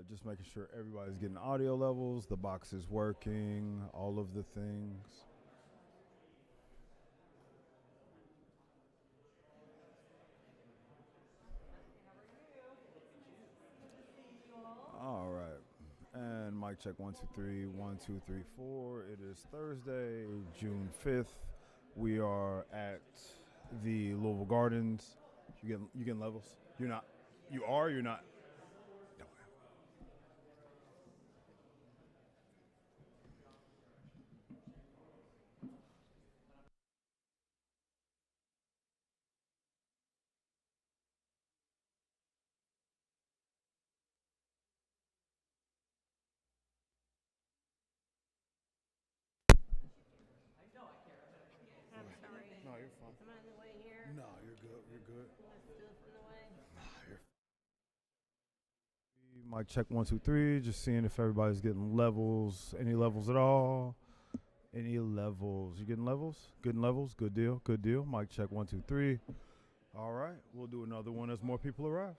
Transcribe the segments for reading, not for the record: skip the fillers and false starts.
Just making sure everybody's getting audio levels, the box is working, all of the things. All right. And mic check 1 2 3 1 2 3 4. It is Thursday, June 5th. We are at the Louisville Gardens. You getting levels? You're not. You are. You're not. I'm sorry. No, you're fine. Am I in the way here? No, you're good. You're good. Let's do it from the way. Mic check 1 2 3. Just seeing if everybody's getting levels. Any levels at all? Any levels? You getting levels? Getting levels? Good deal. Good deal. Mic check 1 2 3. All right. We'll do another one as more people arrive.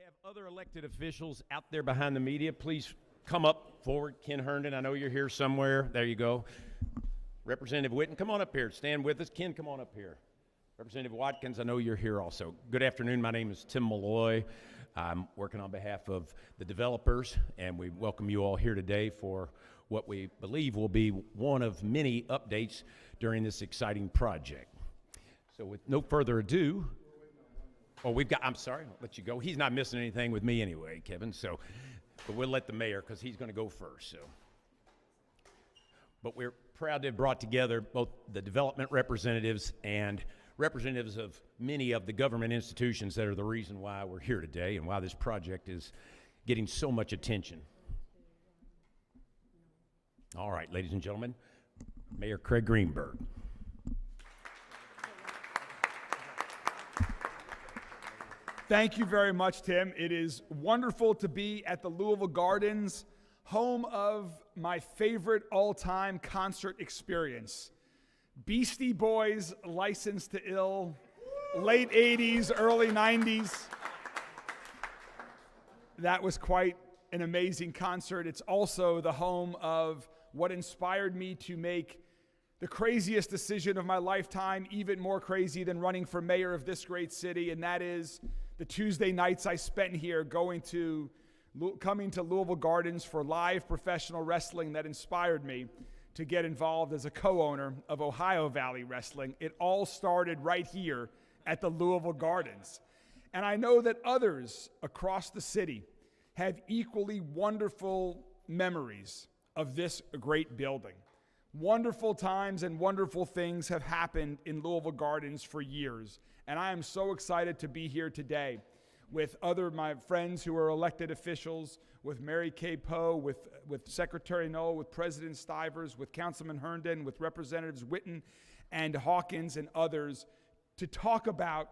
have other elected officials out there behind the media, please come up forward. Ken Herndon, I know you're here somewhere. There you go. Representative Whitten, come on up here. Stand with us. Ken, come on up here. Representative Watkins, I know you're here also. Good afternoon. My name is Tim Malloy. I'm working on behalf of the developers, and we welcome you all here today for what we believe will be one of many updates during this exciting project. So with no further ado, I'm sorry, I'll let you go. He's not missing anything with me anyway, Kevin, so, but we'll let the mayor, because he's going to go first, so. But we're proud to have brought together both the development representatives and representatives of many of the government institutions that are the reason why we're here today and why this project is getting so much attention. All right, ladies and gentlemen, Mayor Craig Greenberg. Thank you very much, Tim. It is wonderful to be at the Louisville Gardens, home of my favorite all-time concert experience. Beastie Boys, Licensed to Ill, late 80s, early 90s. That was quite an amazing concert. It's also the home of what inspired me to make the craziest decision of my lifetime, even more crazy than running for mayor of this great city, and that is the Tuesday nights I spent here coming to Louisville Gardens for live professional wrestling that inspired me to get involved as a co-owner of Ohio Valley Wrestling. It all started right here at the Louisville Gardens. And I know that others across the city have equally wonderful memories of this great building. Wonderful times and wonderful things have happened in Louisville Gardens for years. And I am so excited to be here today with my friends who are elected officials, with Mary Kay Poe, with Secretary Knoll, with President Stivers, with Councilman Herndon, with Representatives Whitten and Hawkins and others, to talk about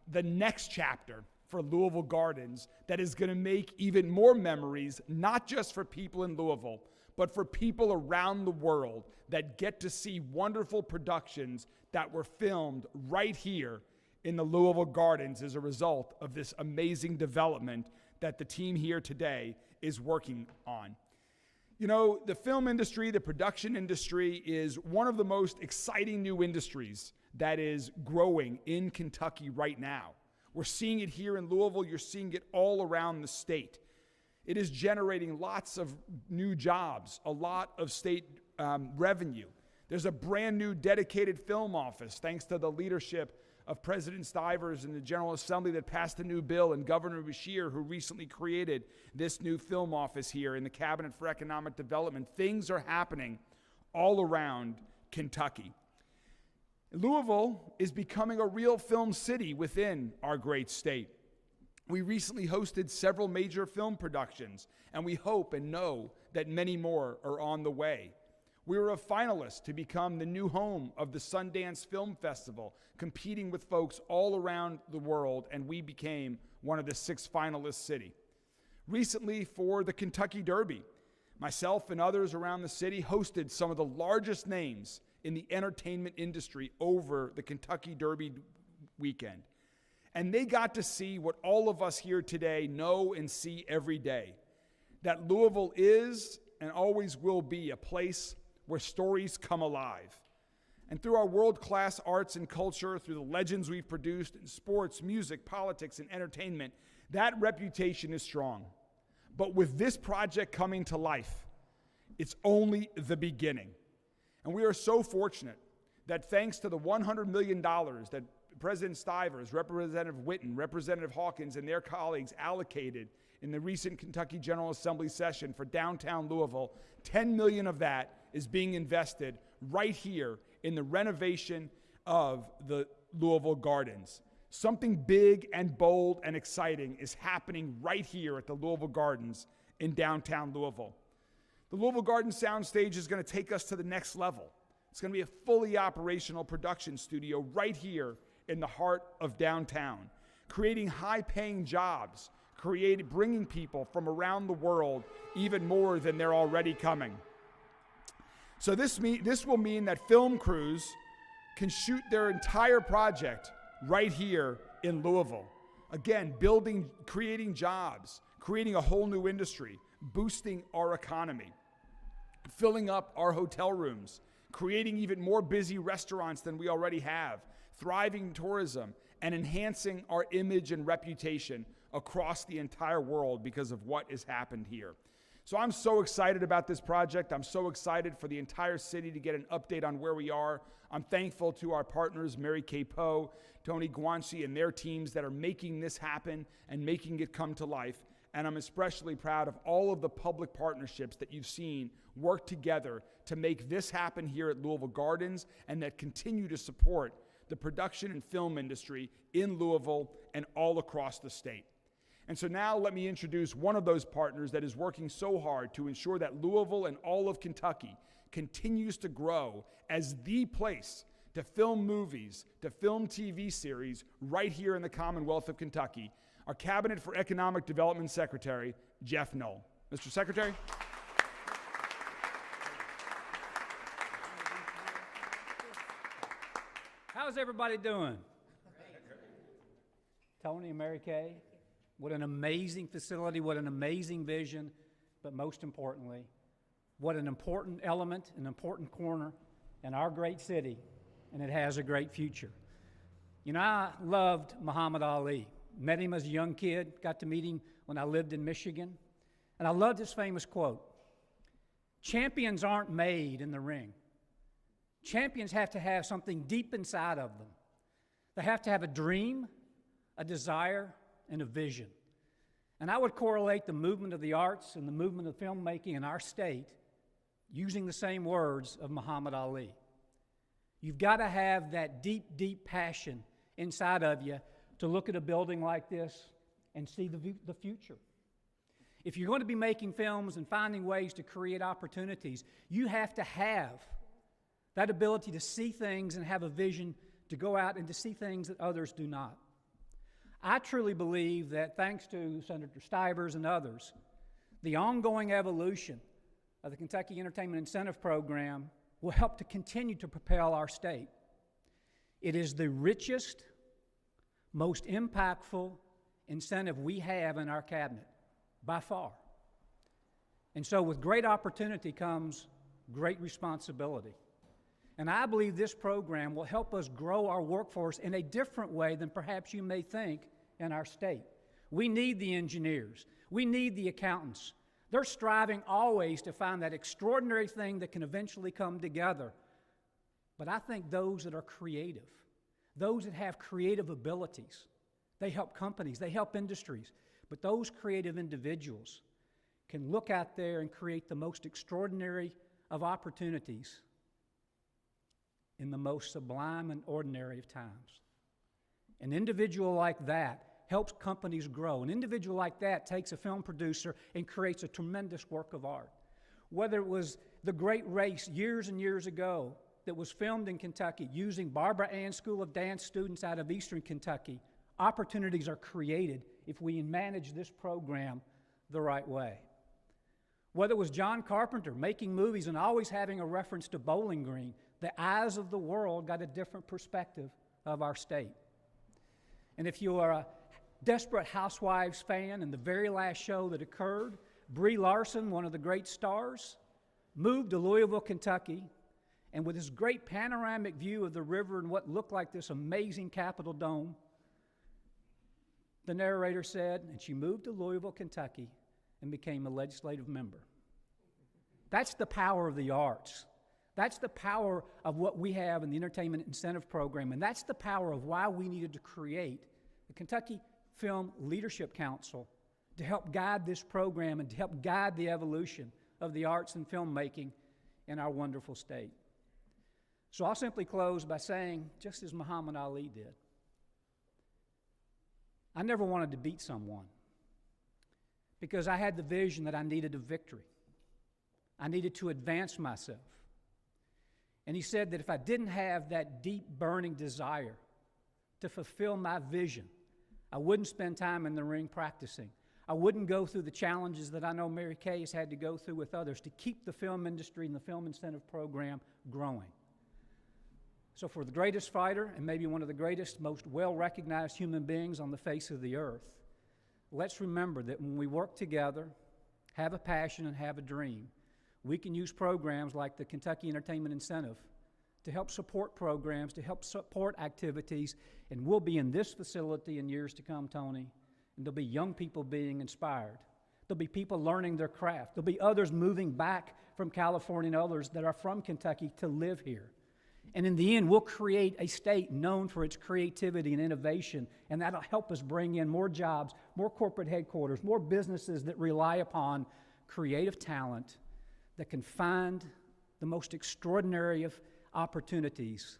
the next chapter for Louisville Gardens that is going to make even more memories, not just for people in Louisville, but for people around the world that get to see wonderful productions that were filmed right here in the Louisville Gardens as a result of this amazing development that the team here today is working on. You know, the film industry, the production industry is one of the most exciting new industries that is growing in Kentucky right now. We're seeing it here in Louisville. You're seeing it all around the state. It is generating lots of new jobs, a lot of state revenue. There's a brand new dedicated film office, thanks to the leadership of President Stivers and the General Assembly that passed a new bill, and Governor Beshear, who recently created this new film office here in the Cabinet for Economic Development. Things are happening all around Kentucky. Louisville is becoming a real film city within our great state. We recently hosted several major film productions, and we hope and know that many more are on the way. We were a finalist to become the new home of the Sundance Film Festival, competing with folks all around the world, and we became one of the 6 finalist city. Recently, for the Kentucky Derby, myself and others around the city hosted some of the largest names in the entertainment industry over the Kentucky Derby weekend. And they got to see what all of us here today know and see every day, that Louisville is and always will be a place where stories come alive. And through our world-class arts and culture, through the legends we've produced in sports, music, politics, and entertainment, that reputation is strong. But with this project coming to life, it's only the beginning. And we are so fortunate that thanks to the $100 million that President Stivers, Representative Whitten, Representative Hawkins, and their colleagues allocated in the recent Kentucky General Assembly session for downtown Louisville, $10 million of that is being invested right here in the renovation of the Louisville Gardens. Something big and bold and exciting is happening right here at the Louisville Gardens in downtown Louisville. The Louisville Gardens soundstage is going to take us to the next level. It's going to be a fully operational production studio right here in the heart of downtown, creating high-paying jobs, bringing people from around the world even more than they're already coming. So this will mean that film crews can shoot their entire project right here in Louisville. Again, creating jobs, creating a whole new industry, boosting our economy, filling up our hotel rooms, creating even more busy restaurants than we already have, thriving tourism, and enhancing our image and reputation across the entire world because of what has happened here. So I'm so excited about this project. I'm so excited for the entire city to get an update on where we are. I'm thankful to our partners, Mary Kay Poe, Tony Guanci, and their teams that are making this happen and making it come to life. And I'm especially proud of all of the public partnerships that you've seen work together to make this happen here at Louisville Gardens and that continue to support the production and film industry in Louisville and all across the state. And so now let me introduce one of those partners that is working so hard to ensure that Louisville and all of Kentucky continues to grow as the place to film movies, to film TV series right here in the Commonwealth of Kentucky. Our Cabinet for Economic Development Secretary, Jeff Knoll. Mr. Secretary. How's everybody doing? Tony and Mary Kay, what an amazing facility, what an amazing vision, but most importantly, what an important element, an important corner in our great city, and it has a great future. You know, I loved Muhammad Ali. Met him as a young kid, got to meet him when I lived in Michigan, and I loved his famous quote, "Champions aren't made in the ring. Champions have to have something deep inside of them. They have to have a dream, a desire, and a vision." And I would correlate the movement of the arts and the movement of filmmaking in our state using the same words of Muhammad Ali. You've got to have that deep, deep passion inside of you to look at a building like this and see the future. If you're going to be making films and finding ways to create opportunities, you have to have that ability to see things and have a vision to go out and to see things that others do not. I truly believe that thanks to Senator Stivers and others, the ongoing evolution of the Kentucky Entertainment Incentive Program will help to continue to propel our state. It is the richest, most impactful incentive we have in our cabinet, by far. And so with great opportunity comes great responsibility. And I believe this program will help us grow our workforce in a different way than perhaps you may think in our state. We need the engineers. We need the accountants. They're striving always to find that extraordinary thing that can eventually come together. But I think those that are creative, those that have creative abilities, they help companies, they help industries. But those creative individuals can look out there and create the most extraordinary of opportunities in the most sublime and ordinary of times. An individual like that helps companies grow. An individual like that takes a film producer and creates a tremendous work of art. Whether it was The Great Race years and years ago that was filmed in Kentucky using Barbara Ann School of Dance students out of Eastern Kentucky, opportunities are created if we manage this program the right way. Whether it was John Carpenter making movies and always having a reference to Bowling Green, the eyes of the world got a different perspective of our state. And if you are a Desperate Housewives fan, in the very last show that occurred, Brie Larson, one of the great stars, moved to Louisville, Kentucky, and with this great panoramic view of the river and what looked like this amazing Capitol dome, the narrator said, and she moved to Louisville, Kentucky, and became a legislative member. That's the power of the arts. That's the power of what we have in the Entertainment Incentive Program, and that's the power of why we needed to create the Kentucky Film Leadership Council to help guide this program and to help guide the evolution of the arts and filmmaking in our wonderful state. So I'll simply close by saying, just as Muhammad Ali did, I never wanted to beat someone because I had the vision that I needed a victory. I needed to advance myself. And he said that if I didn't have that deep burning desire to fulfill my vision, I wouldn't spend time in the ring practicing. I wouldn't go through the challenges that I know Mary Kay has had to go through with others to keep the film industry and the film incentive program growing. So for the greatest fighter and maybe one of the greatest, most well-recognized human beings on the face of the earth, let's remember that when we work together, have a passion and have a dream, we can use programs like the Kentucky Entertainment Incentive to help support programs, to help support activities, and we'll be in this facility in years to come, Tony, and there'll be young people being inspired. There'll be people learning their craft. There'll be others moving back from California and others that are from Kentucky to live here. And in the end, we'll create a state known for its creativity and innovation, and that'll help us bring in more jobs, more corporate headquarters, more businesses that rely upon creative talent that can find the most extraordinary of opportunities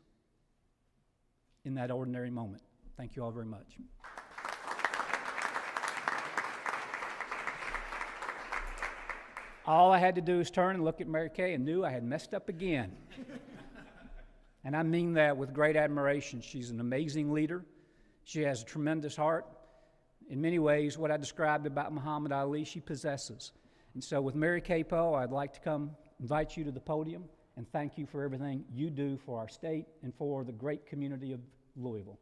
in that ordinary moment. Thank you all very much. All I had to do was turn and look at Mary Kay and knew I had messed up again. And I mean that with great admiration. She's an amazing leader. She has a tremendous heart. In many ways, what I described about Muhammad Ali, she possesses. And so with Mary Kay Poe, I'd like to come invite you to the podium and thank you for everything you do for our state and for the great community of Louisville.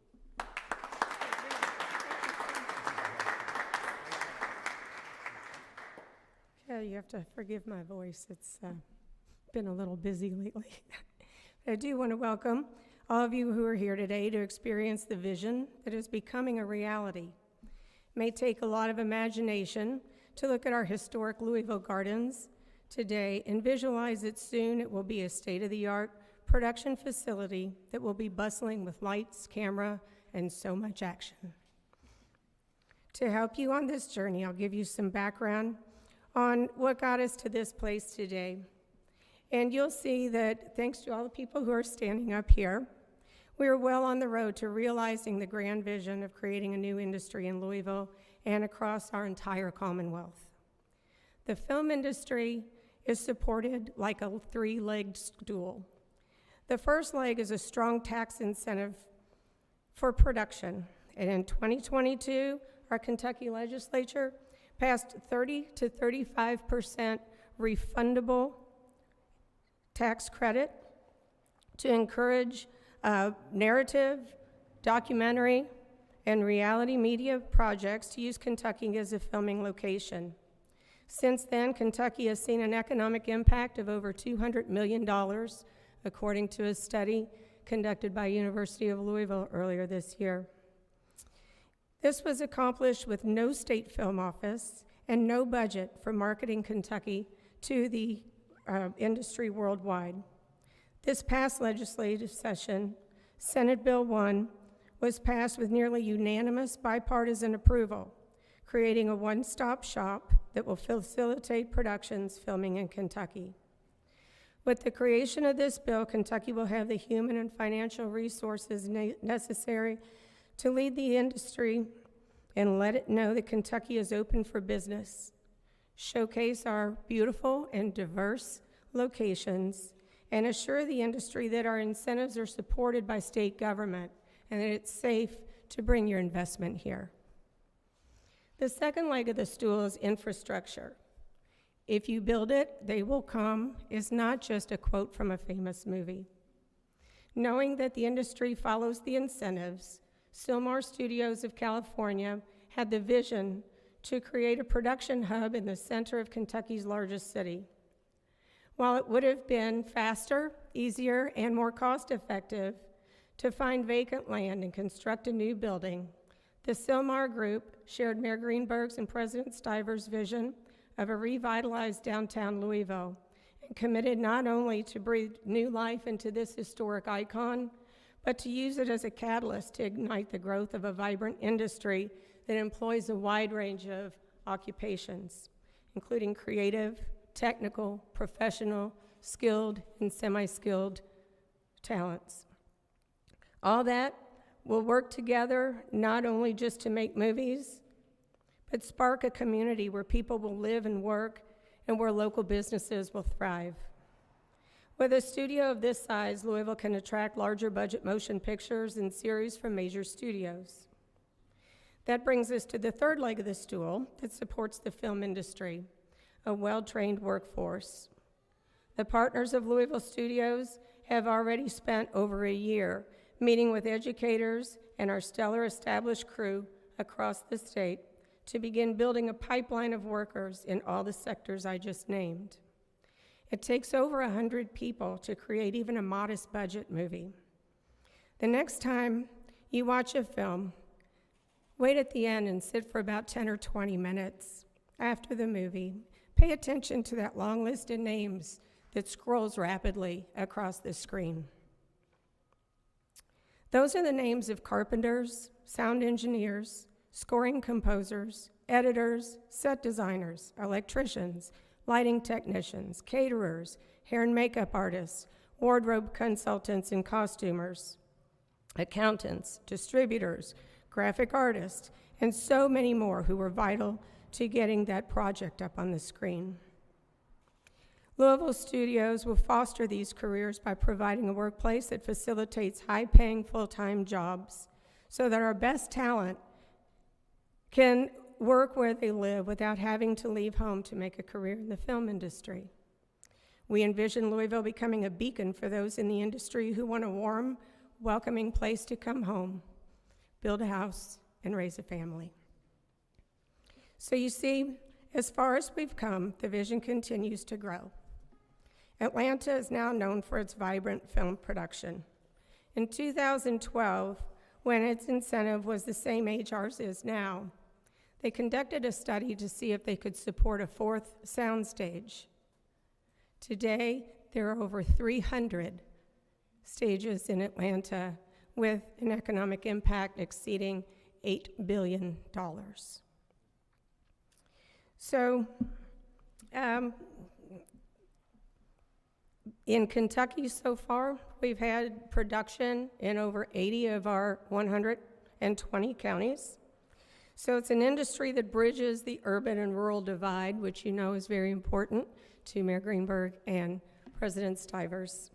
Yeah, you have to forgive my voice. It's been a little busy lately. I do want to welcome all of you who are here today to experience the vision that is becoming a reality. It may take a lot of imagination to look at our historic Louisville Gardens today and visualize that soon it will be a state-of-the-art production facility that will be bustling with lights, camera, and so much action. To help you on this journey, I'll give you some background on what got us to this place today. And you'll see that thanks to all the people who are standing up here, we are well on the road to realizing the grand vision of creating a new industry in Louisville and across our entire Commonwealth. The film industry is supported like a three-legged stool. The first leg is a strong tax incentive for production. And in 2022, our Kentucky legislature passed 30 to 35% refundable tax credit to encourage narrative, documentary, and reality media projects to use Kentucky as a filming location. Since then, Kentucky has seen an economic impact of over $200 million, according to a study conducted by University of Louisville earlier this year. This was accomplished with no state film office and no budget for marketing Kentucky to the industry worldwide. This past legislative session, Senate Bill 1 was passed with nearly unanimous bipartisan approval, creating a one-stop shop that will facilitate productions filming in Kentucky. With the creation of this bill, Kentucky will have the human and financial resources necessary to lead the industry and let it know that Kentucky is open for business, showcase our beautiful and diverse locations, and assure the industry that our incentives are supported by state government and that it's safe to bring your investment here. The second leg of the stool is infrastructure. If you build it, they will come is not just a quote from a famous movie. Knowing that the industry follows the incentives, Sylmar Studios of California had the vision to create a production hub in the center of Kentucky's largest city. While it would have been faster, easier, and more cost-effective to find vacant land and construct a new building, the Sylmar Group shared Mayor Greenberg's and President Stiver's vision of a revitalized downtown Louisville and committed not only to breathe new life into this historic icon, but to use it as a catalyst to ignite the growth of a vibrant industry that employs a wide range of occupations, including creative, technical, professional, skilled, and semi-skilled talents. All that will work together not only just to make movies, but spark a community where people will live and work and where local businesses will thrive. With a studio of this size, Louisville can attract larger budget motion pictures and series from major studios. That brings us to the third leg of the stool that supports the film industry, a well-trained workforce. The partners of Louisville Studios have already spent over a year meeting with educators and our stellar established crew across the state to begin building a pipeline of workers in all the sectors I just named. It takes over 100 people to create even a modest budget movie. The next time you watch a film, wait at the end and sit for about 10 or 20 minutes after the movie. Pay attention to that long list of names that scrolls rapidly across the screen. Those are the names of carpenters, sound engineers, scoring composers, editors, set designers, electricians, lighting technicians, caterers, hair and makeup artists, wardrobe consultants and costumers, accountants, distributors, graphic artists, and so many more who were vital to getting that project up on the screen. Louisville Studios will foster these careers by providing a workplace that facilitates high-paying full-time jobs so that our best talent can work where they live without having to leave home to make a career in the film industry. We envision Louisville becoming a beacon for those in the industry who want a warm, welcoming place to come home, build a house, and raise a family. So you see, as far as we've come, the vision continues to grow. Atlanta is now known for its vibrant film production. In 2012, when its incentive was the same age ours is now, they conducted a study to see if they could support a fourth soundstage. Today, there are over 300 stages in Atlanta with an economic impact exceeding $8 billion. So, in Kentucky so far, we've had production in over 80 of our 120 counties. So it's an industry that bridges the urban and rural divide, which you know is very important to Mayor Greenberg and President Stivers.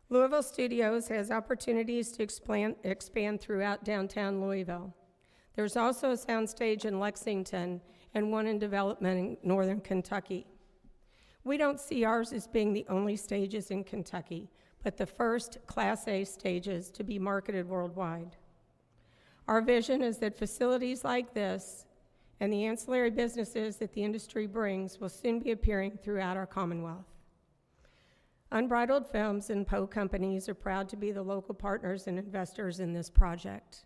Louisville Studios has opportunities to expand throughout downtown Louisville. There's also a soundstage in Lexington and one in development in northern Kentucky. We don't see ours as being the only stages in Kentucky, but the first Class A stages to be marketed worldwide. Our vision is that facilities like this and the ancillary businesses that the industry brings will soon be appearing throughout our Commonwealth. Unbridled Films and Poe Companies are proud to be the local partners and investors in this project.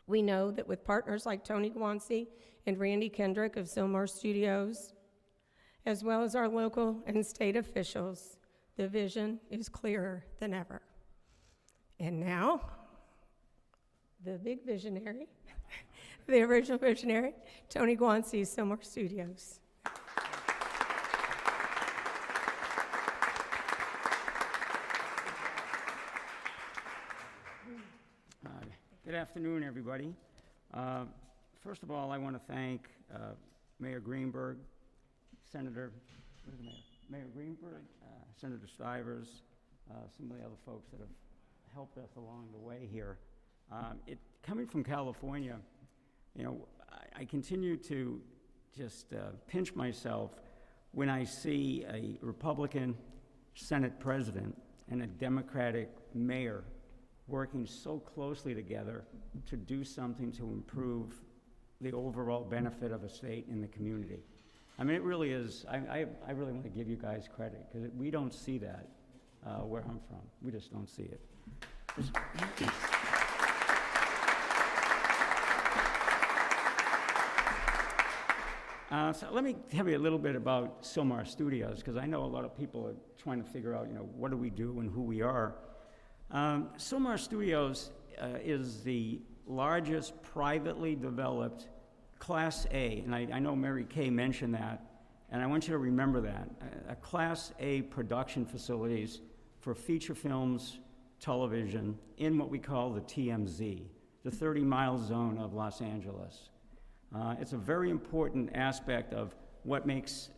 We know that with partners like Tony Gwancy and Randy Kendrick of Sylmar Studios, as well as our local and state officials, the vision is clearer than ever. And now, the big visionary, the original visionary, Tony Gwancy, Sylmar Studios. Good afternoon, everybody. First of all, I want to thank Mayor Greenberg, Mayor Greenberg, Senator Stivers, some of the other folks that have helped us along the way here. Coming from California, you know, I continue to just pinch myself when I see a Republican Senate president and a Democratic mayor working so closely together to do something to improve the overall benefit of a state and the community. I mean, it really is, I really want to give you guys credit, because we don't see that where I'm from. We just don't see it. So let me tell you a little bit about Sylmar Studios, because I know a lot of people are trying to figure out, you know, what do we do and who we are. Sylmar Studios is the largest privately developed Class A, and I know Mary Kay mentioned that, and I want you to remember that, a Class A production facilities for feature films, television, in what we call the TMZ, the 30-mile zone of Los Angeles. It's a very important aspect of what makes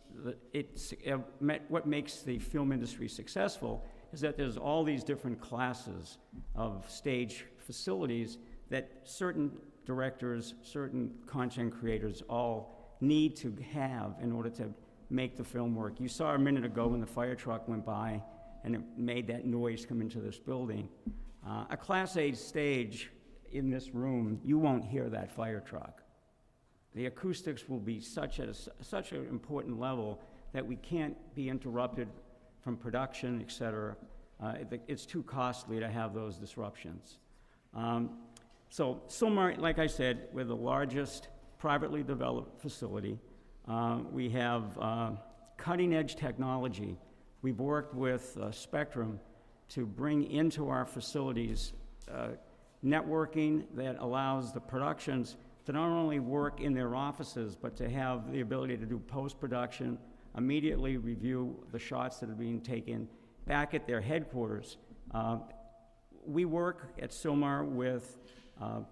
the film industry successful, is that there's all these different classes of stage facilities that certain directors, certain content creators all need to have in order to make the film work. You saw a minute ago when the fire truck went by and it made that noise come into this building. A Class A stage in this room, you won't hear that fire truck. The acoustics will be such an important level that we can't be interrupted from production, et cetera. It's too costly to have those disruptions. So Sylmar, like I said, we're the largest privately developed facility. We have cutting-edge technology. We've worked with Spectrum to bring into our facilities networking that allows the productions to not only work in their offices, but to have the ability to do post-production, immediately review the shots that are being taken back at their headquarters. We work at Sylmar with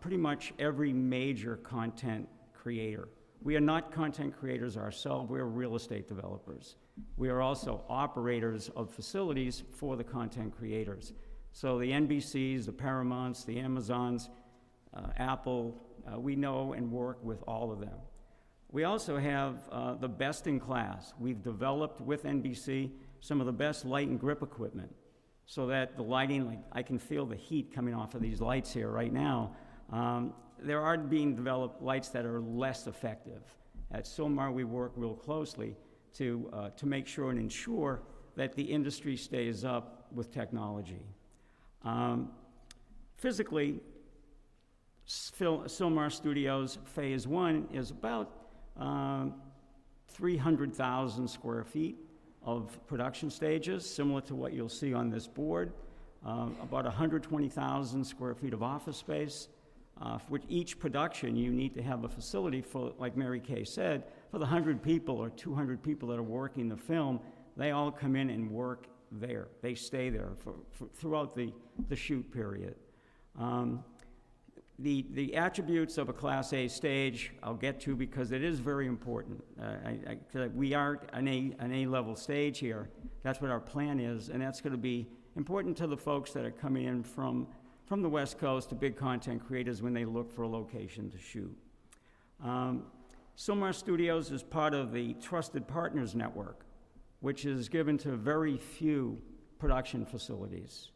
pretty much every major content creator. We are not content creators ourselves, we're real estate developers. We are also operators of facilities for the content creators. So the NBCs, the Paramounts, the Amazons, Apple, we know and work with all of them. We also have the best in class. We've developed with NBC some of the best light and grip equipment so that the lighting, like I can feel the heat coming off of these lights here right now. There are being developed lights that are less effective. At Sylmar, we work real closely to make sure and ensure that the industry stays up with technology. Physically, Sylmar Studios Phase 1 is about 300,000 square feet of production stages, similar to what you'll see on this board. About 120,000 square feet of office space. For each production, you need to have a facility for, like Mary Kay said, for the 100 people or 200 people that are working the film, they all come in and work there. They stay there throughout the shoot period. The attributes of a Class A stage I'll get to because it is very important. We are an A-level stage here. That's what our plan is, and that's going to be important to the folks that are coming in from the West Coast to big content creators when they look for a location to shoot. Sylmar Studios is part of the Trusted Partners Network, which is given to very few production facilities.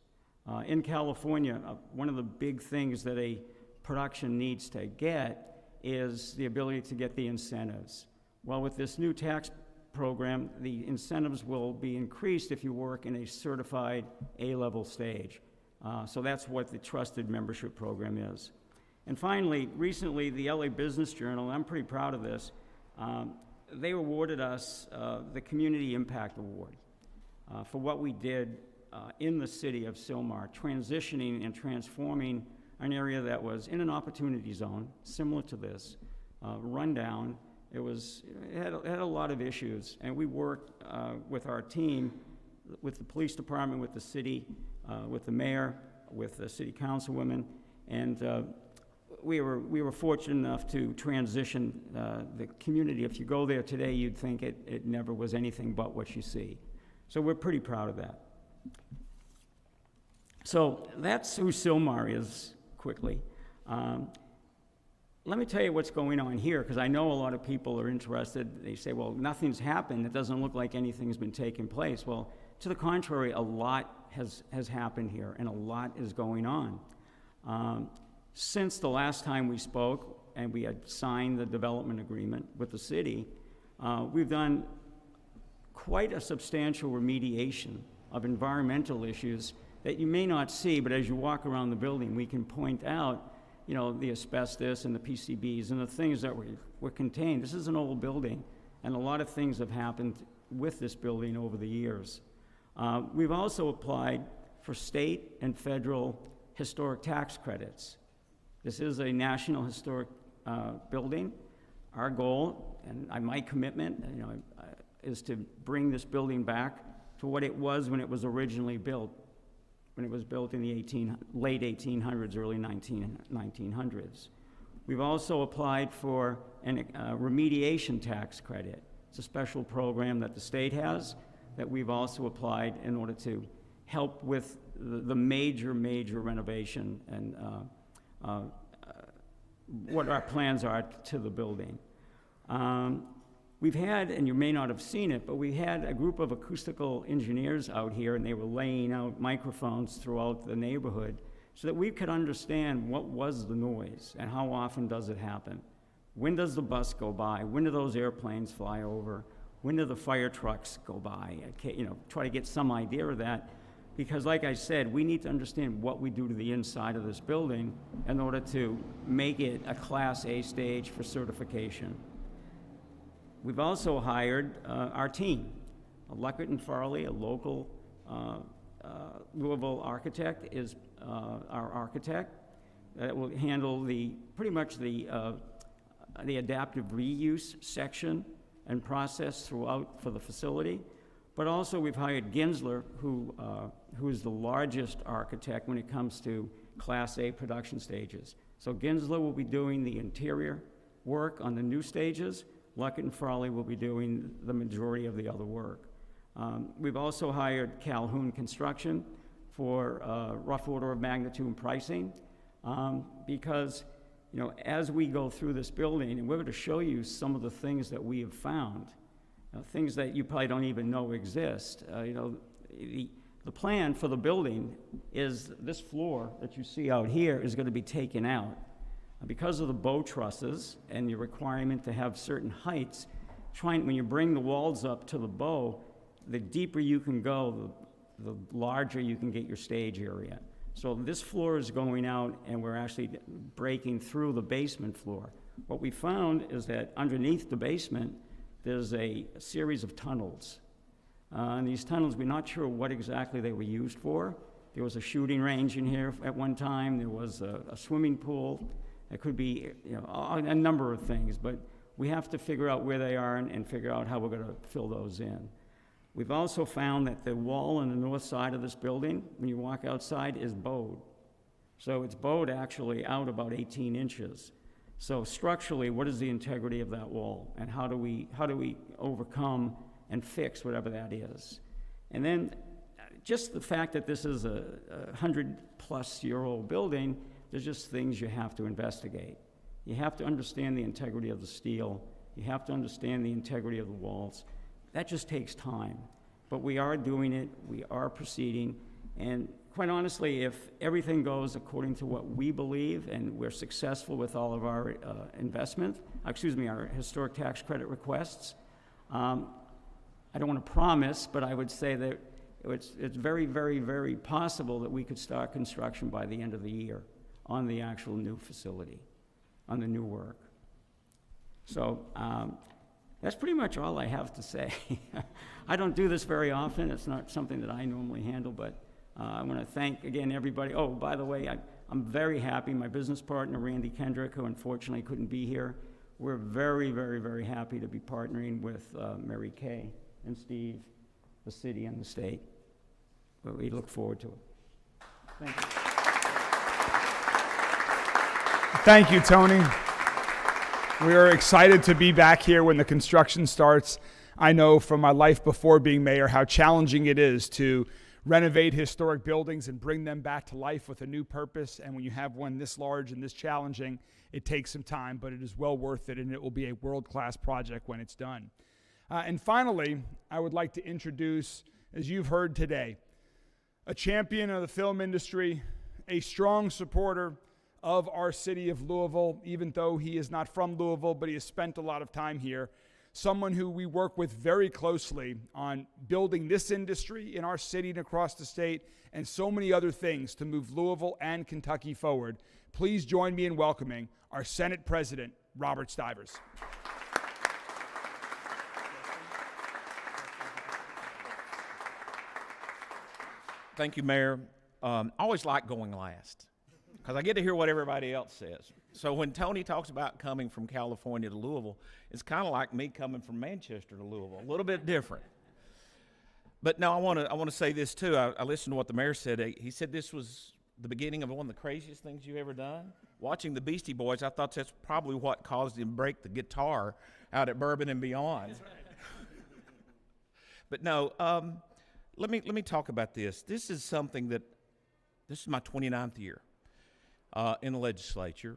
In California, one of the big things that a production needs to get is the ability to get the incentives. Well, with this new tax program, the incentives will be increased if you work in a certified A-level stage. So that's what the Trusted Membership Program is. And finally, recently, the LA Business Journal, and I'm pretty proud of this, they awarded us the Community Impact Award for what we did in the city of Sylmar, transitioning and transforming an area that was in an opportunity zone, similar to this, rundown. It had a lot of issues, and we worked with our team, with the police department, with the city, with the mayor, with the city councilwomen, and we were fortunate enough to transition the community. If you go there today, you'd think it never was anything but what you see. So we're pretty proud of that. So that's who Sylmar is, quickly. Let me tell you what's going on here, because I know a lot of people are interested. They say, well, nothing's happened. It doesn't look like anything's been taking place. Well, to the contrary, a lot has happened here, and a lot is going on. Since the last time we spoke, and we had signed the development agreement with the city, we've done quite a substantial remediation of environmental issues that you may not see, but as you walk around the building, we can point out, you know, the asbestos and the PCBs and the things that were contained. This is an old building, and a lot of things have happened with this building over the years. We've also applied for state and federal historic tax credits. This is a national historic building. Our goal, and my commitment, you know, is to bring this building back to what it was when it was originally built. When it was built in the late 1800s, early 1900s. We've also applied for a remediation tax credit. It's a special program that the state has that we've also applied in order to help with the major renovation and what our plans are to the building. We've had, and you may not have seen it, but we had a group of acoustical engineers out here, and they were laying out microphones throughout the neighborhood so that we could understand what was the noise and how often does it happen. When does the bus go by? When do those airplanes fly over? When do the fire trucks go by? You know, try to get some idea of that. Because like I said, we need to understand what we do to the inside of this building in order to make it a Class A stage for certification. We've also hired our team. Luckett and Farley, a local Louisville architect, is our architect. That will handle pretty much the adaptive reuse section and process throughout for the facility. But also we've hired Ginsler, who is the largest architect when it comes to Class A production stages. So Ginsler will be doing the interior work on the new stages. Luckett and Farley will be doing the majority of the other work. We've also hired Calhoun Construction for rough order of magnitude and pricing, because as we go through this building, and we're going to show you some of the things that we have found, things that you probably don't even know exist. The plan for the building is this floor that you see out here is going to be taken out. Because of the bow trusses and the requirement to have certain heights, when you bring the walls up to the bow, the deeper you can go, the larger you can get your stage area. So this floor is going out, and we're actually breaking through the basement floor. What we found is that underneath the basement, there's a series of tunnels. And these tunnels, we're not sure what exactly they were used for. There was a shooting range in here at one time. There was a swimming pool. It could be a number of things, but we have to figure out where they are and figure out how we're going to fill those in. We've also found that the wall on the north side of this building, when you walk outside, is bowed. So it's bowed actually out about 18 inches. So structurally, what is the integrity of that wall, and how do we overcome and fix whatever that is? And then just the fact that this is a 100-plus-year-old building, there's just things you have to investigate. You have to understand the integrity of the steel. You have to understand the integrity of the walls. That just takes time. But we are doing it. We are proceeding. And quite honestly, if everything goes according to what we believe and we're successful with all of our our historic tax credit requests, I don't want to promise, but I would say that it's very, very, very possible that we could start construction by the end of the year on the actual new facility, on the new work. So that's pretty much all I have to say. I don't do this very often. It's not something that I normally handle, but I want to thank, again, everybody. Oh, by the way, I'm very happy. My business partner, Randy Kendrick, who unfortunately couldn't be here, we're very, very, very happy to be partnering with Mary Kay and Steve, the city and the state. But we look forward to it. Thank you. Thank you, Tony. We are excited to be back here when the construction starts. I know from my life before being mayor how challenging it is to renovate historic buildings and bring them back to life with a new purpose. And when you have one this large and this challenging, it takes some time, but it is well worth it, and it will be a world-class project when it's done. And finally, I would like to introduce, as you've heard today, a champion of the film industry, a strong supporter of our city of Louisville, even though he is not from Louisville, but he has spent a lot of time here. Someone who we work with very closely on building this industry in our city and across the state, and so many other things to move Louisville and Kentucky forward. Please join me in welcoming our Senate President, Robert Stivers. Thank you, Mayor. I always like going last, because I get to hear what everybody else says. So when Tony talks about coming from California to Louisville, it's kind of like me coming from Manchester to Louisville, a little bit different. But no, I want to say this too. I listened to what the mayor said. He said this was the beginning of one of the craziest things you've ever done. Watching the Beastie Boys, I thought that's probably what caused him to break the guitar out at Bourbon and Beyond. But no, let me talk about this. This is my 29th year in the legislature.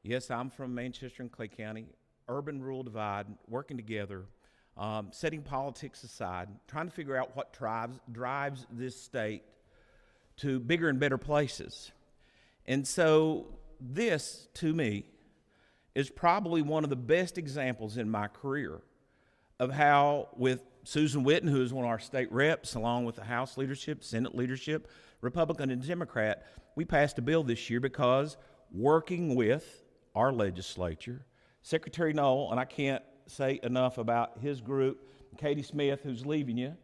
Yes, I'm from Manchester and Clay County. urban-rural divide, working together, setting politics aside, trying to figure out what drives this state to bigger and better places. And so this, to me, is probably one of the best examples in my career of how, with Susan Witten, who is one of our state reps, along with the House leadership, Senate leadership, Republican and Democrat, we passed a bill this year because working with our legislature, Secretary Noel, and I can't say enough about his group, Katie Smith, who's leaving you,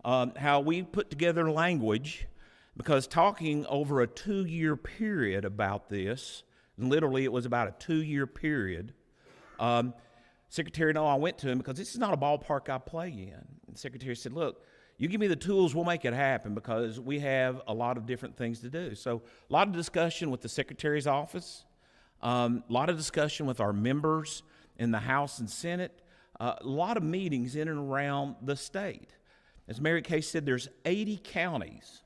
how we put together language, because talking over a 2-year period about this, and literally it was about a 2-year period, Secretary Noel, I went to him because this is not a ballpark I play in. And the Secretary said, look, you give me the tools, we'll make it happen, because we have a lot of different things to do. So a lot of discussion with the Secretary's office, a lot of discussion with our members in the House and Senate, a lot of meetings in and around the state. As Mary Kay said, there's 80 counties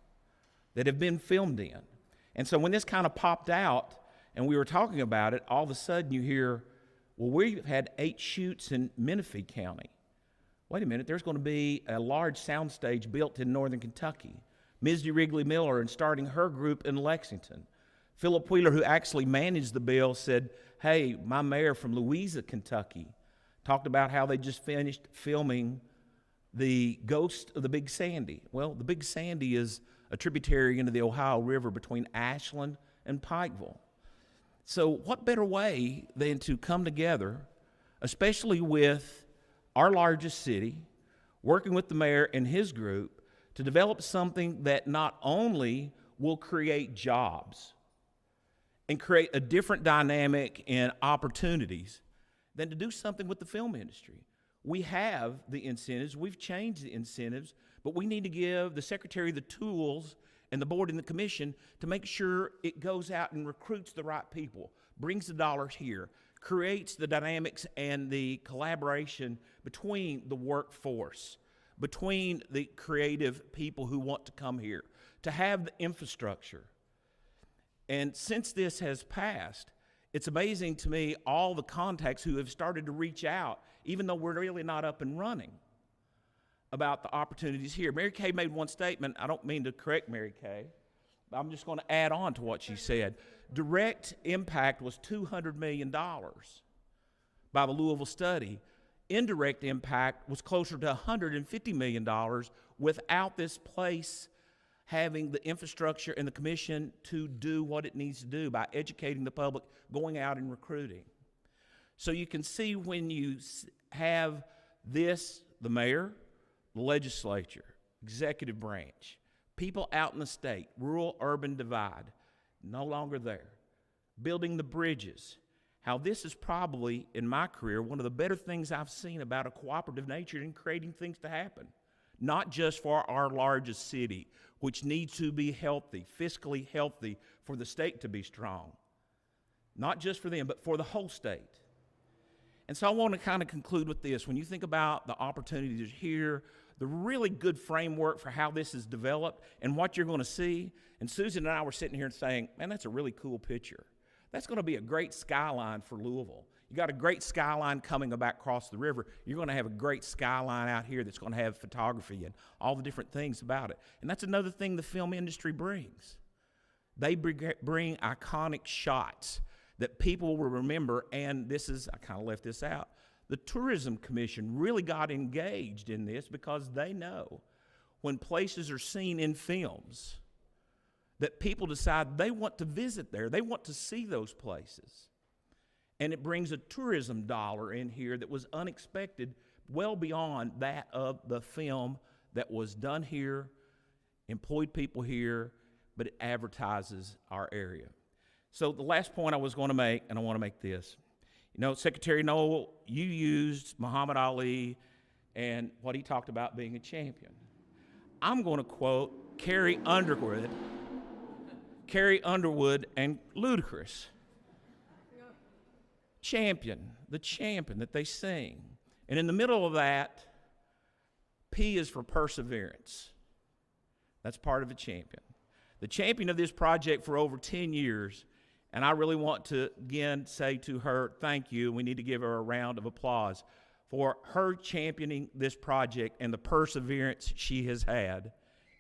that have been filmed in. And so when this kind of popped out and we were talking about it, all of a sudden you hear, well, we've had 8 shoots in Menifee County. Wait a minute, there's going to be a large soundstage built in northern Kentucky. Ms. Wrigley Miller and starting her group in Lexington. Philip Wheeler, who actually managed the bill, said, hey, my mayor from Louisville, Kentucky, talked about how they just finished filming the Ghost of the Big Sandy. Well, the Big Sandy is a tributary into the Ohio River between Ashland and Pikeville. So what better way than to come together, especially with our largest city, working with the mayor and his group, to develop something that not only will create jobs and create a different dynamic and opportunities, than to do something with the film industry. We have the incentives, we've changed the incentives, but we need to give the Secretary the tools and the board and the commission to make sure it goes out and recruits the right people, brings the dollars here, creates the dynamics and the collaboration between the workforce, between the creative people who want to come here, to have the infrastructure. And since this has passed, it's amazing to me all the contacts who have started to reach out, even though we're really not up and running, about the opportunities here. Mary Kay made one statement. I don't mean to correct Mary Kay, but I'm just going to add on to what she said. Direct impact was $200 million by the Louisville study. Indirect impact was closer to $150 million without this place having the infrastructure and the commission to do what it needs to do by educating the public, going out and recruiting. So you can see when you have this, the mayor, the legislature, executive branch, people out in the state, rural-urban divide, no longer there, building the bridges, how this is probably, in my career, one of the better things I've seen about a cooperative nature in creating things to happen. Not just for our largest city, which needs to be healthy, fiscally healthy, for the state to be strong. Not just for them, but for the whole state. And so I want to kind of conclude with this. When you think about the opportunities here, the really good framework for how this is developed and what you're going to see, and Susan and I were sitting here and saying, man, that's a really cool picture. That's going to be a great skyline for Louisville. You got a great skyline coming about across the river. You're going to have a great skyline out here that's going to have photography and all the different things about it. And that's another thing the film industry brings. They bring iconic shots that people will remember, and this is, I kind of left this out, the Tourism Commission really got engaged in this because they know when places are seen in films that people decide they want to visit there, they want to see those places. And it brings a tourism dollar in here that was unexpected, well beyond that of the film that was done here, employed people here, but it advertises our area. So the last point I was going to make, and I want to make this. You know, Secretary Noel, you used Muhammad Ali and what he talked about being a champion. I'm going to quote Carrie Underwood and Ludacris. Champion, the champion that they sing. And in the middle of that, P is for perseverance. That's part of a champion. The champion of this project for over 10 years, And I really want to, again, say to her, thank you. We need to give her a round of applause for her championing this project, and the perseverance she has had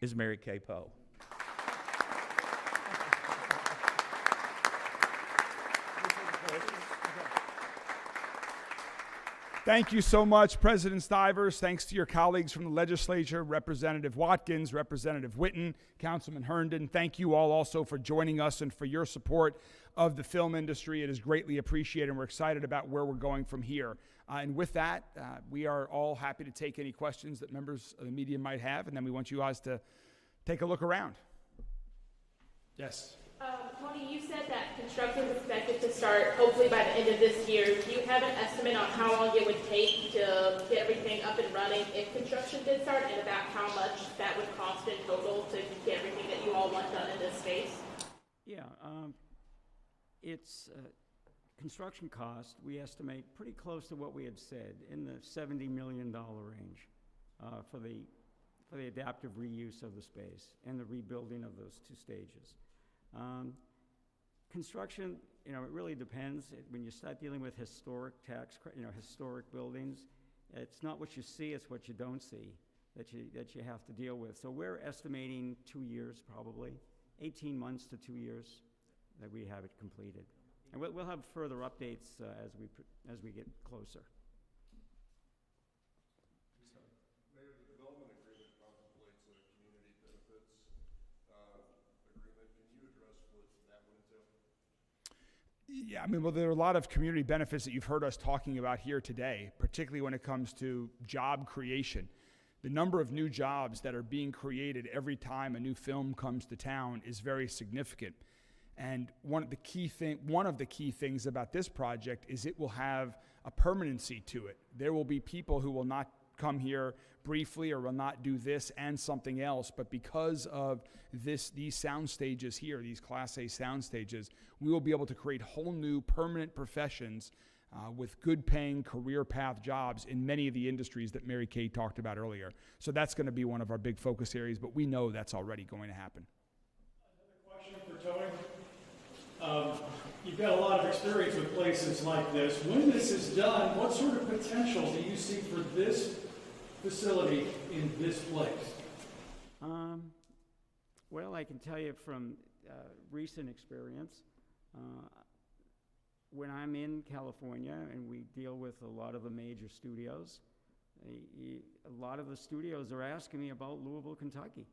is Mary Kay Poe. Thank you so much, President Stivers. Thanks to your colleagues from the legislature, Representative Watkins, Representative Whitten, Councilman Herndon. Thank you all also for joining us and for your support of the film industry. It is greatly appreciated, and we're excited about where we're going from here. And with that, we are all happy to take any questions that members of the media might have, and then we want you guys to take a look around. Yes. Tony, you said that construction is expected to start hopefully by the end of this year. Do you have an estimate on how long it would take to get everything up and running if construction did start, and about how much that would cost in total to get everything that you all want done in this space? Yeah, it's construction cost, we estimate pretty close to what we had said, in the $70 million range for the adaptive reuse of the space and the rebuilding of those two stages. Construction, it really depends. When you start dealing with historic historic buildings, it's not what you see, it's what you don't see that you have to deal with. So we're estimating 2 years, probably 18 months to 2 years that we have it completed. And we'll have further updates as we get closer. Mayor, the development agreement contemplates a community benefits agreement. Can you address what that would entail? Yeah, well, there are a lot of community benefits that you've heard us talking about here today, particularly when it comes to job creation. The number of new jobs that are being created every time a new film comes to town is very significant. And one of the key things about this project is it will have a permanency to it. There will be people who will not come here briefly or will not do this and something else, but because of these sound stages here, these Class A sound stages, we will be able to create whole new permanent professions with good paying career path jobs in many of the industries that Mary Kay talked about earlier. So that's going to be one of our big focus areas, but we know that's already going to happen. Another question for Tony. You've got a lot of experience with places like this. When this is done, what sort of potential do you see for this facility in this place? Well, I can tell you from recent experience, when I'm in California and we deal with a lot of the major studios, a lot of the studios are asking me about Louisville, Kentucky.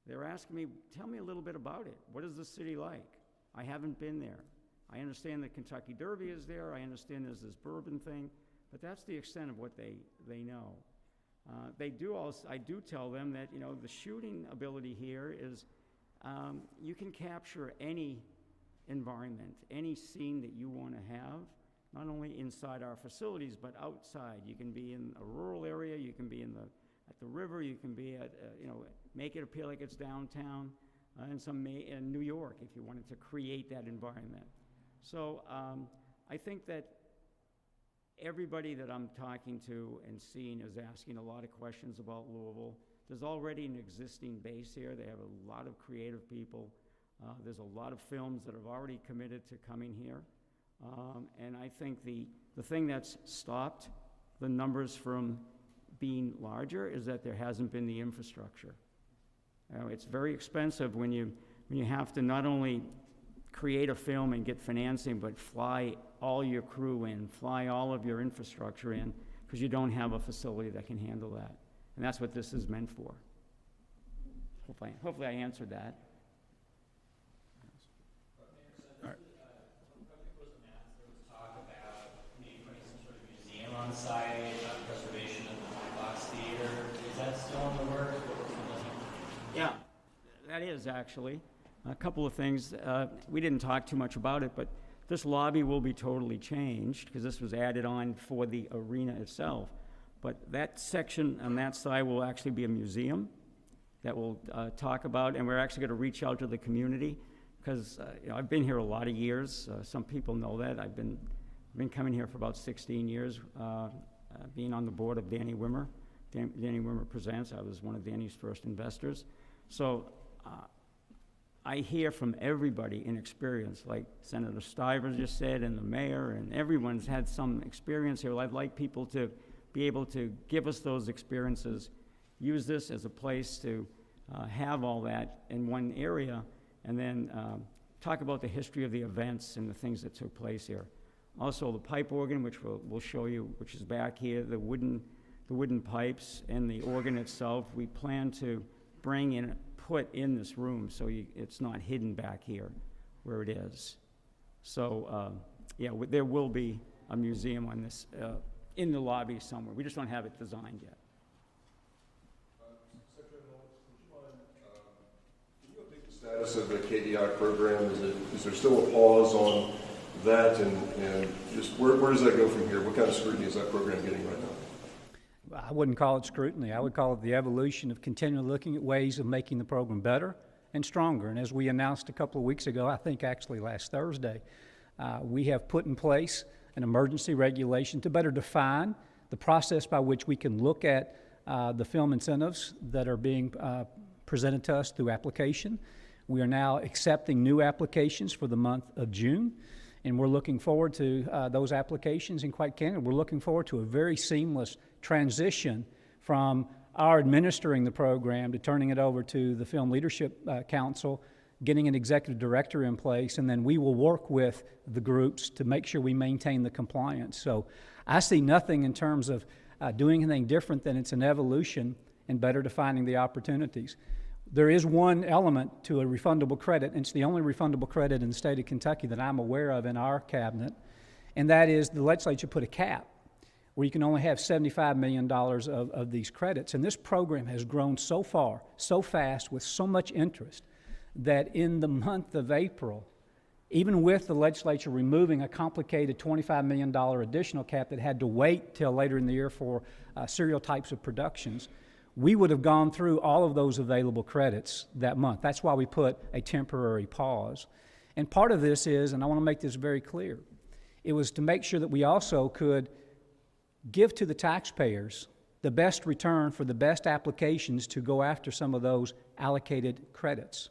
They're asking me, tell me a little bit about it. What is the city like? I haven't been there. I understand that Kentucky Derby is there. I understand there's this bourbon thing, but that's the extent of what they know. I do tell them that, the shooting ability here is, you can capture any environment, any scene that you want to have, not only inside our facilities, but outside. You can be in a rural area, you can be at the river, you can be at, make it appear like it's downtown, in New York, if you wanted to create that environment. So I think that everybody that I'm talking to and seeing is asking a lot of questions about Louisville. There's already an existing base here. They have a lot of creative people. There's a lot of films that have already committed to coming here. And I think the thing that's stopped the numbers from being larger is that there hasn't been the infrastructure. It's very expensive when you have to not only create a film and get financing, but fly all your crew in, fly all of your infrastructure in, because you don't have a facility that can handle that. And that's what this is meant for. Hopefully I answered that. On site, preservation of the Black Box Theater. Is that still in the works? Yeah, that is actually. A couple of things. We didn't talk too much about it, but this lobby will be totally changed because this was added on for the arena itself. But that section on that side will actually be a museum that we'll talk about, and we're actually going to reach out to the community because I've been here a lot of years. Some people know that. I've been coming here for about 16 years, being on the board of Danny Wimmer. Danny Wimmer Presents. I was one of Danny's first investors. So I hear from everybody in experience, like Senator Stivers just said, and the mayor, and everyone's had some experience here. I'd like people to be able to give us those experiences, use this as a place to have all that in one area, and then talk about the history of the events and the things that took place here. Also, the pipe organ, which we'll show you, which is back here, the wooden pipes and the organ itself, we plan to bring in, put in this room so it's not hidden back here where it is. So, yeah, there will be a museum on this in the lobby somewhere. We just don't have it designed yet. Secretary Knowles, would you update the status of the KEI program? Is there still a pause on that, and just where does that go from here? What kind of scrutiny is that program getting right now? I wouldn't call it scrutiny. I would call it the evolution of continually looking at ways of making the program better and stronger. And as we announced a couple of weeks ago, I think actually last Thursday, we have put in place an emergency regulation to better define the process by which we can look at the film incentives that are being presented to us through application. We are now accepting new applications for the month of June, and we're looking forward to those applications. And quite candidly, we're looking forward to a very seamless transition from our administering the program to turning it over to the Film Leadership Council, getting an executive director in place, and then we will work with the groups to make sure we maintain the compliance. So I see nothing in terms of doing anything different than it's an evolution and better defining the opportunities. There is one element to a refundable credit, and it's the only refundable credit in the state of Kentucky that I'm aware of in our cabinet, and that is the legislature put a cap where you can only have $75 million of these credits. And this program has grown so far, so fast, with so much interest, that in the month of April, even with the legislature removing a complicated $25 million additional cap that had to wait till later in the year for serial types of productions, we would have gone through all of those available credits that month. That's why we put a temporary pause. And part of this is, and I want to make this very clear, it was to make sure that we also could give to the taxpayers the best return for the best applications to go after some of those allocated credits.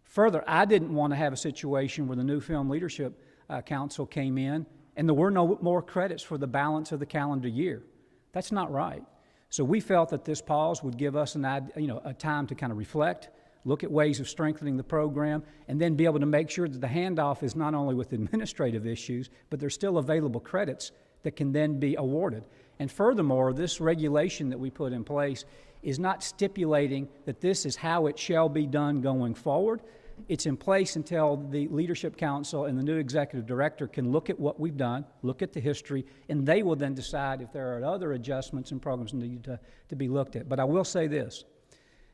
Further, I didn't want to have a situation where the new Film Leadership Council came in and there were no more credits for the balance of the calendar year. That's not right. So we felt that this pause would give us a time to kind of reflect, look at ways of strengthening the program, and then be able to make sure that the handoff is not only with administrative issues, but there's still available credits that can then be awarded. And furthermore, this regulation that we put in place is not stipulating that this is how it shall be done going forward. It's in place until the Leadership Council and the new executive director can look at what we've done, look at the history, and they will then decide if there are other adjustments and programs that need to be looked at. But I will say this.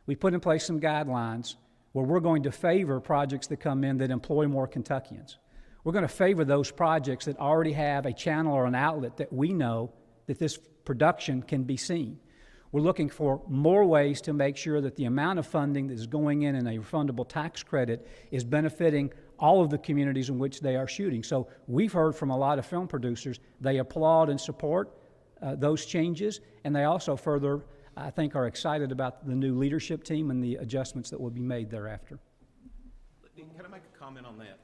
We put in place some guidelines where we're going to favor projects that come in that employ more Kentuckians. We're going to favor those projects that already have a channel or an outlet that we know that this production can be seen. We're looking for more ways to make sure that the amount of funding that is going in a refundable tax credit is benefiting all of the communities in which they are shooting. So we've heard from a lot of film producers. They applaud and support those changes, and they also further, I think, are excited about the new leadership team and the adjustments that will be made thereafter. Can I make a comment on that?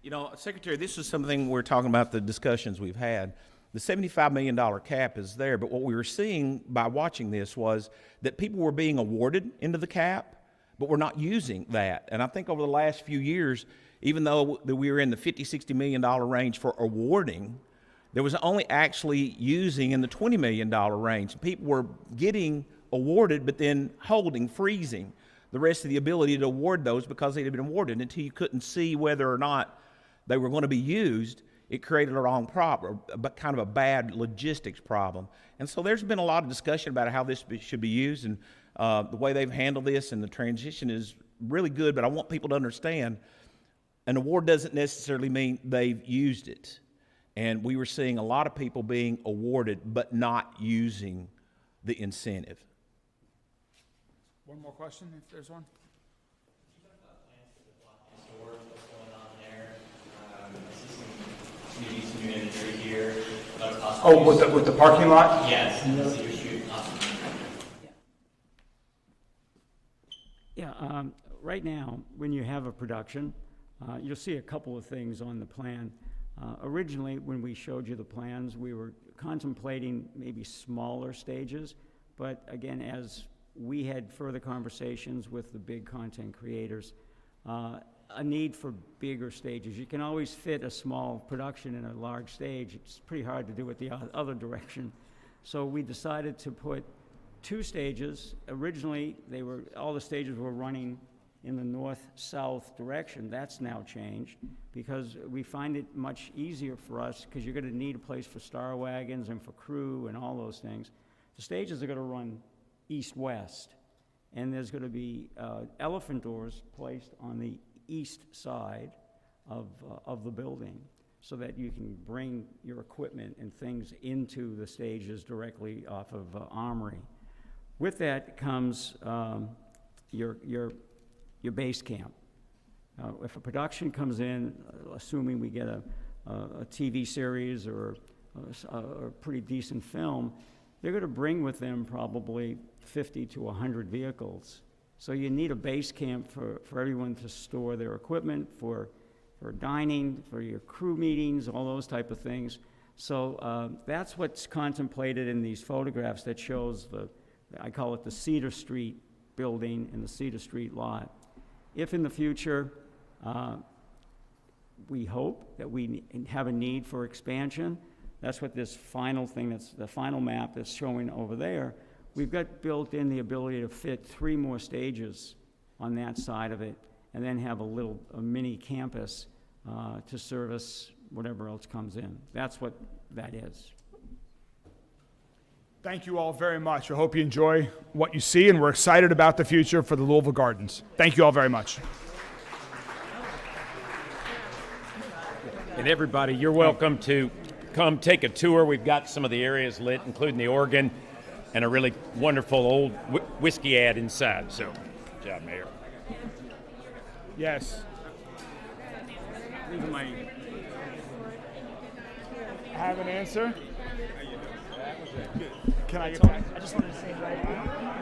You know, Secretary, this is something we're talking about, the discussions we've had. The $75 million cap is there, but what we were seeing by watching this was that people were being awarded into the cap, but we're not using that. And I think over the last few years, even though we were in the $50, $60 million range for awarding, there was only actually using in the $20 million range. People were getting awarded, but then holding, freezing the rest of the ability to award those because they had been awarded until you couldn't see whether or not they were going to be used. It created a wrong problem, but kind of a bad logistics problem. And so there's been a lot of discussion about how this should be used, and the way they've handled this and the transition is really good, but I want people to understand an award doesn't necessarily mean they've used it. And we were seeing a lot of people being awarded but not using the incentive. One more question, if there's one. Some new imagery here. Oh, with the parking lot? Yes. So you're shooting. Awesome. Yeah, right now, when you have a production, you'll see a couple of things on the plan. Originally, when we showed you the plans, we were contemplating maybe smaller stages, but again, as we had further conversations with the big content creators, a need for bigger stages. You can always fit a small production in a large stage. It's pretty hard to do it the other direction. So we decided to put 2 stages. Originally, all the stages were running in the north-south direction. That's now changed because we find it much easier for us because you're going to need a place for star wagons and for crew and all those things. The stages are going to run east-west, and there's going to be elephant doors placed on the east side of the building so that you can bring your equipment and things into the stages directly off of Armory. With that comes your base camp. If a production comes in, assuming we get a TV series or a pretty decent film, they're going to bring with them probably 50 to 100 vehicles. So you need a base camp for everyone to store their equipment, for dining, for your crew meetings, all those type of things. So that's what's contemplated in these photographs that shows I call it the Cedar Street building and the Cedar Street lot. If in the future we hope that we have a need for expansion, that's what this final thing, that's the final map that's showing over there. We've got built in the ability to fit 3 more stages on that side of it and then have a mini campus to service whatever else comes in. That's what that is. Thank you all very much. I hope you enjoy what you see, and we're excited about the future for the Louisville Gardens. Thank you all very much. And everybody, you're welcome to come take a tour. We've got some of the areas lit, including the organ, and a really wonderful old whiskey ad inside. So, good job, Mayor. Yes. I have an answer. Can I get back? I just wanted to say right now.